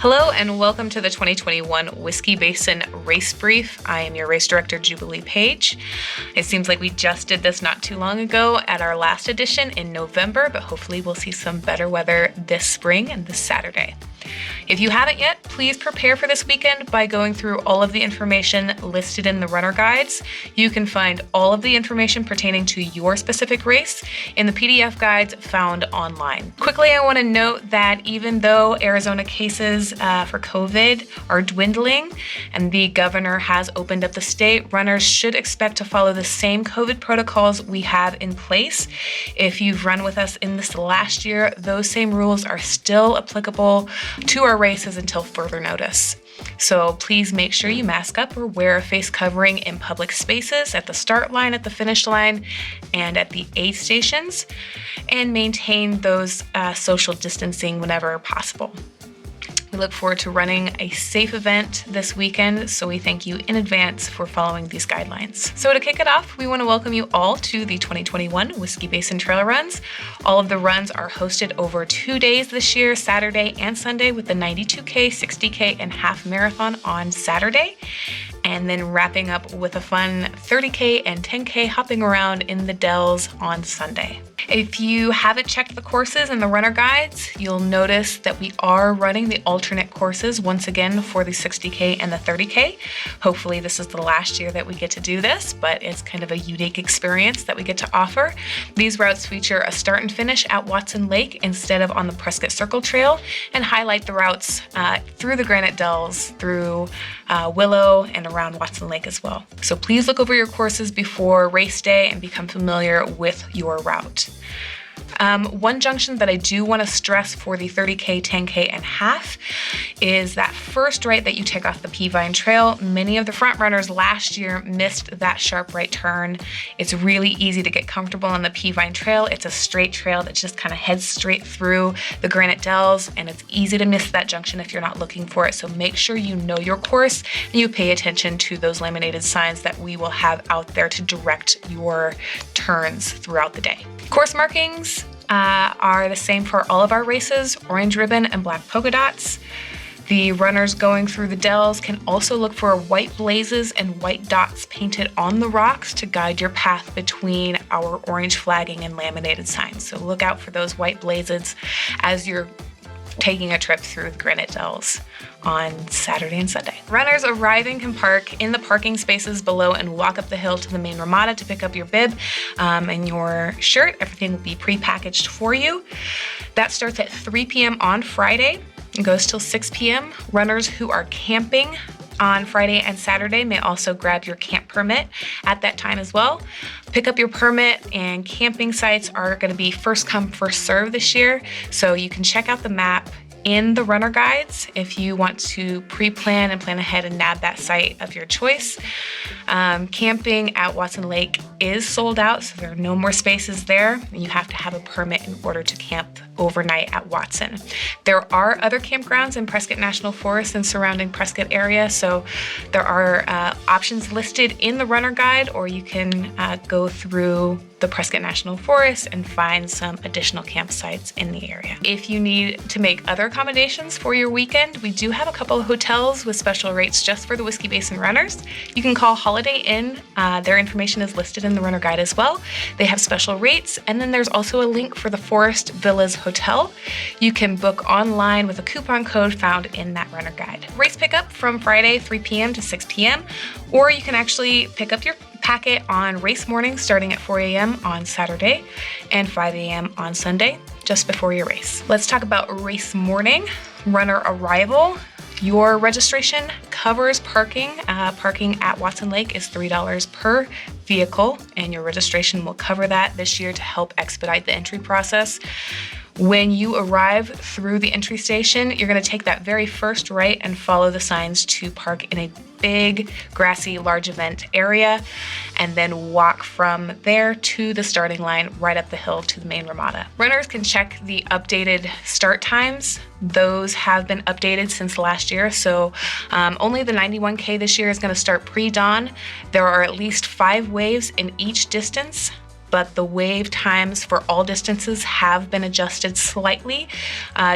Hello and welcome to the 2021 Whiskey Basin Race Brief. I am your race director, Jubilee Page. It seems like we just did this not too long ago at our last edition in November, but hopefully we'll see some better weather this spring and this Saturday. If you haven't yet, please prepare for this weekend by going through all of the information listed in the runner guides. You can find all of the information pertaining to your specific race in the PDF guides found online. Quickly, I want to note that even though Arizona cases for COVID are dwindling and the governor has opened up the state, runners should expect to follow the same COVID protocols we have in place. If you've run with us in this last year, those same rules are still applicable to our races until further notice. So please make sure you mask up or wear a face covering in public spaces, at the start line, at the finish line, and at the aid stations, and maintain those social distancing whenever possible. We look forward to running a safe event this weekend, so we thank you in advance for following these guidelines. So to kick it off, we want to welcome you all to the 2021 Whiskey Basin Trail Runs. All of the runs are hosted over 2 days this year, Saturday and Sunday, with the 92K, 60K, and half marathon on Saturday, and then wrapping up with a fun 30K and 10K hopping around in the Dells on Sunday. If you haven't checked the courses and the runner guides, you'll notice that we are running the alternate courses once again for the 60K and the 30K. Hopefully this is the last year that we get to do this, but it's kind of a unique experience that we get to offer. These routes feature a start and finish at Watson Lake instead of on the Prescott Circle Trail, and highlight the routes through the Granite Dells, through Willow, and around Watson Lake as well. So please look over your courses before race day and become familiar with your route. One junction that I do want to stress for the 30K, 10K, and half is that first right that you take off the Peavine Trail. Many of the front runners last year missed that sharp right turn. It's really easy to get comfortable on the Peavine Trail. It's a straight trail that just kind of heads straight through the Granite Dells, and it's easy to miss that junction if you're not looking for it. So make sure you know your course and you pay attention to those laminated signs that we will have out there to direct your turns throughout the day. Course markings are the same for all of our races: orange ribbon and black polka dots. The runners going through the Dells can also look for white blazes and white dots painted on the rocks to guide your path between our orange flagging and laminated signs. So look out for those white blazes as you're taking a trip through the Granite Dells on Saturday and Sunday. Runners arriving can park in the parking spaces below and walk up the hill to the main ramada to pick up your bib and your shirt. Everything will be pre-packaged for you. That starts at 3 p.m. on Friday and goes till 6 p.m. Runners who are camping on Friday and Saturday may also grab your camp permit at that time as well. Pick up your permit, and camping sites are going to be first come, first serve this year. So you can check out the map in the runner guides if you want to pre-plan and plan ahead and nab that site of your choice. Camping at Watson Lake is sold out, so there are no more spaces there. You have to have a permit in order to camp overnight at Watson. There are other campgrounds in Prescott National Forest and surrounding Prescott area, so there are options listed in the runner guide, or you can go through the Prescott National Forest and find some additional campsites in the area. If you need to make other accommodations for your weekend, we do have a couple of hotels with special rates just for the Whiskey Basin runners. You can call Holiday Inn. Their information is listed in the runner guide as well. They have special rates, and then there's also a link for the Forest Villas Hotel. You can book online with a coupon code found in that runner guide. Race pickup from Friday 3 p.m. to 6 p.m. or you can actually pick up your packet on race morning starting at 4 a.m. on Saturday and 5 a.m. on Sunday, just before your race. Let's talk about race morning. Runner arrival. Your registration covers parking. Parking at Watson Lake is $3 per vehicle, and your registration will cover that this year to help expedite the entry process. When you arrive through the entry station, you're going to take that very first right and follow the signs to park in a big, grassy, large event area, and then walk from there to the starting line right up the hill to the main ramada. Runners can check the updated start times. Those have been updated since last year, so only the 91K this year is going to start pre-dawn. There are at least 5 waves in each distance. but the wave times for all distances have been adjusted slightly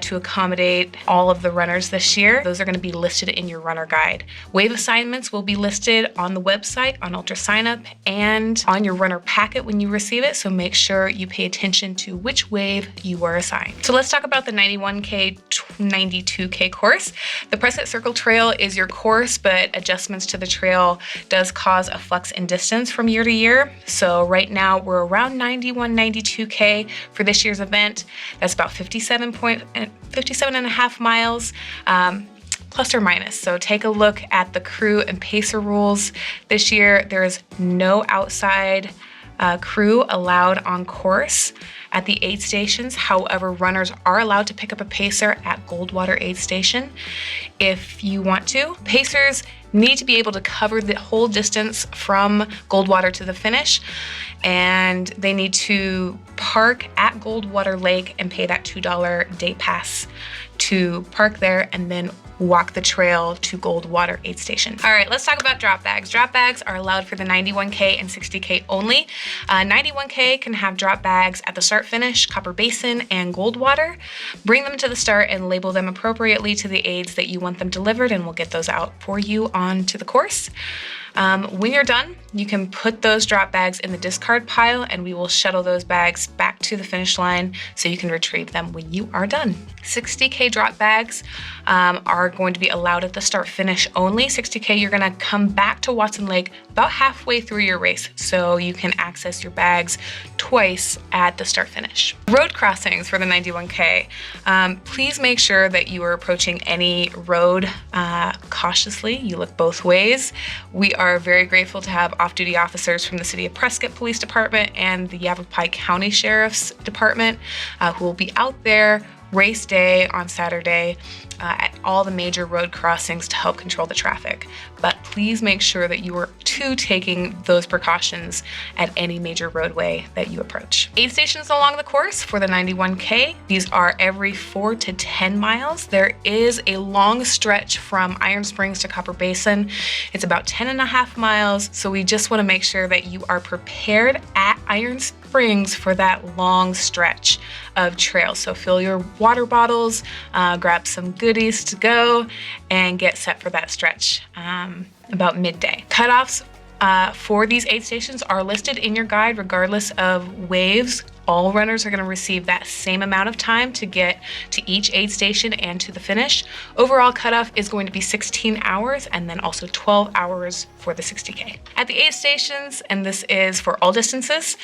to accommodate all of the runners this year. Those are going to be listed in your runner guide. Wave assignments will be listed on the website, on Ultra Sign Up, and on your runner packet when you receive it, so make sure you pay attention to which wave you were assigned. So let's talk about the 91K, 92K course. The Prescott Circle Trail is your course, but adjustments to the trail does cause a flux in distance from year to year. So right now we're around 91, 92K for this year's event. That's about 57 and a half miles. Plus or minus. So take a look at the crew and pacer rules. This year, there is no outside crew allowed on course at the aid stations. However, runners are allowed to pick up a pacer at Goldwater Aid Station if you want to. Pacers need to be able to cover the whole distance from Goldwater to the finish, and they need to park at Goldwater Lake and pay that $2 day pass to park there and then walk the trail to Goldwater Aid Station. All right, let's talk about drop bags. Drop bags are allowed for the 91K and 60K only. 91K can have drop bags at the start finish, Copper Basin, and Goldwater. Bring them to the start and label them appropriately to the aids that you want them delivered, and we'll get those out for you onto the course. When you're done, you can put those drop bags in the discard pile, and we will shuttle those bags back to the finish line so you can retrieve them when you are done. 60K drop bags are going to be allowed at the start finish only. 60K, you're going to come back to Watson Lake about halfway through your race, so you can access your bags twice at the start finish. Road crossings for the 91K. Please make sure that you are approaching any road cautiously. You look both ways. We are very grateful to have off-duty officers from the City of Prescott Police Department and the Yavapai County Sheriff's Department who will be out there race day on Saturday at all the major road crossings to help control the traffic. But please make sure that you are taking those precautions at any major roadway that you approach. Aid stations along the course for the 91K. These are every 4 to 10 miles. There is a long stretch from Iron Springs to Copper Basin. It's about 10 and a half miles, so we just want to make sure that you are prepared at Iron Springs for that long stretch of trail. So fill your water bottles, grab some goodies to go, and get set for that stretch about midday. Cutoffs for these aid stations are listed in your guide regardless of waves. All runners are going to receive that same amount of time to get to each aid station and to the finish. Overall cutoff is going to be 16 hours and then also 12 hours for the 60K. At the aid stations, and this is for all distances,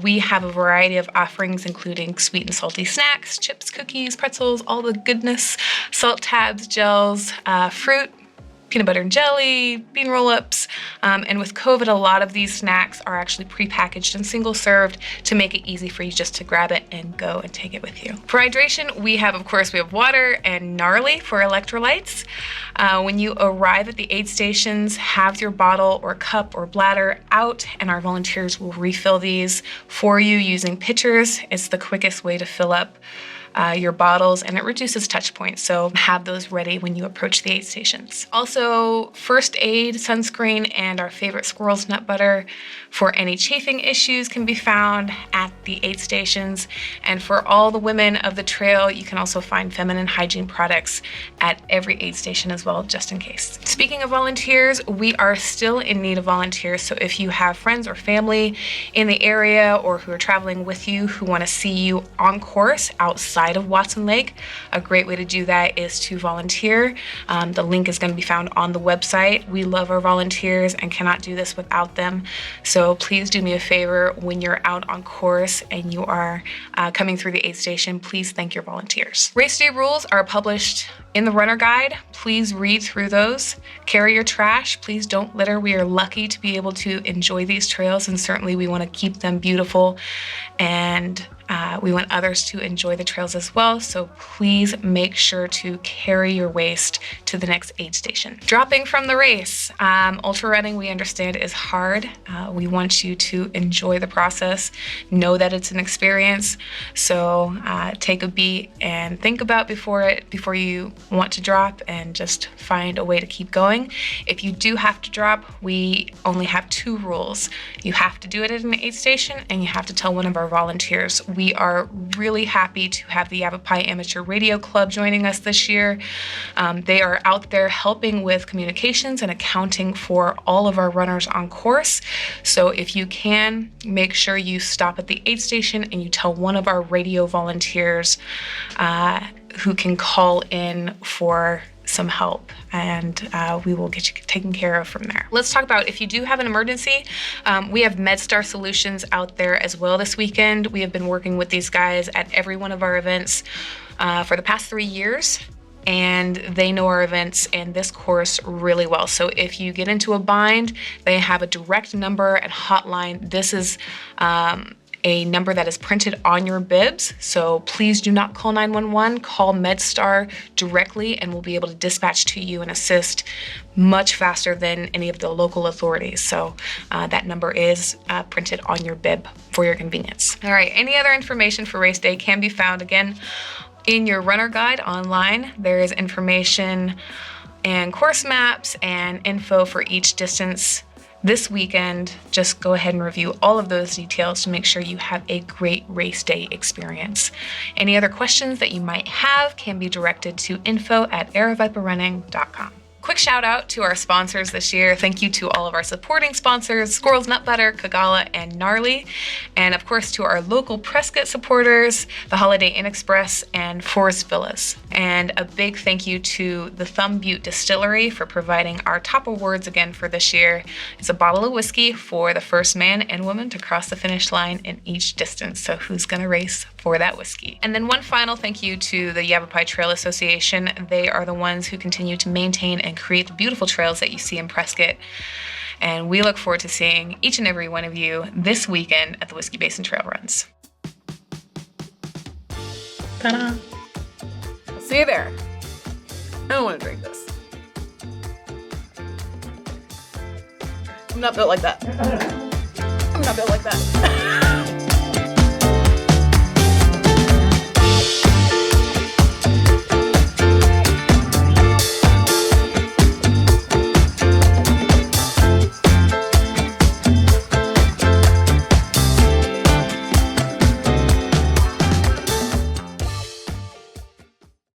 we have a variety of offerings including sweet and salty snacks, chips, cookies, pretzels, all the goodness, salt tabs, gels, fruit, peanut butter and jelly, bean roll-ups, and with COVID, a lot of these snacks are actually pre-packaged and single-served to make it easy for you just to grab it and go and take it with you. For hydration, we have water and Gnarly for electrolytes. When you arrive at the aid stations, have your bottle or cup or bladder out, and our volunteers will refill these for you using pitchers. It's the quickest way to fill up your bottles, and it reduces touch points, so have those ready when you approach the aid stations. Also, first aid, sunscreen, and our favorite squirrel's nut butter for any chafing issues can be found at the aid stations. And for all the women of the trail, you can also find feminine hygiene products at every aid station as well, just in case. Speaking of volunteers, we are still in need of volunteers, so if you have friends or family in the area or who are traveling with you who want to see you on course outside of Watson Lake, a great way to do that is to volunteer. The link is going to be found on the website. We love our volunteers and cannot do this without them. So please do me a favor when you're out on course and you are coming through the aid station, please thank your volunteers. Race day rules are published in the runner guide. Please read through those. Carry your trash. Please don't litter. We are lucky to be able to enjoy these trails, and certainly we want to keep them beautiful and We want others to enjoy the trails as well, so please make sure to carry your waste to the next aid station. Dropping from the race, ultra running, we understand, is hard. We want you to enjoy the process, know that it's an experience, so take a beat and think about before you want to drop, and just find a way to keep going. If you do have to drop, we only have 2 rules. You have to do it at an aid station, and you have to tell one of our volunteers. We are really happy to have the Aravaipa Amateur Radio Club joining us this year. They are out there helping with communications and accounting for all of our runners on course. So if you can, make sure you stop at the aid station and you tell one of our radio volunteers who can call in for some help, and we will get you taken care of from there. Let's talk about, if you do have an emergency, we have MedStar Solutions out there as well this weekend. We have been working with these guys at every one of our events for the past 3 years, and they know our events and this course really well. So if you get into a bind, they have a direct number and hotline. This is a number that is printed on your bibs, so please do not call 911. Call MedStar directly, and we'll be able to dispatch to you and assist much faster than any of the local authorities. So that number is printed on your bib for your convenience. All right, any other information for race day can be found, again, in your runner guide online. There is information and course maps and info for each distance. This weekend, just go ahead and review all of those details to make sure you have a great race day experience. Any other questions that you might have can be directed to info@aravaiparunning.com. Quick shout out to our sponsors this year. Thank you to all of our supporting sponsors, Squirrels Nut Butter, Kagala, and Gnarly. And of course to our local Prescott supporters, the Holiday Inn Express and Forest Villas. And a big thank you to the Thumb Butte Distillery for providing our top awards again for this year. It's a bottle of whiskey for the first man and woman to cross the finish line in each distance. So who's gonna race for that whiskey? And then one final thank you to the Yavapai Trail Association. They are the ones who continue to maintain and create the beautiful trails that you see in Prescott. And we look forward to seeing each and every one of you this weekend at the Whiskey Basin Trail Runs. Ta-da! I'll see you there. I don't want to drink this. I'm not built like that. I'm not built like that.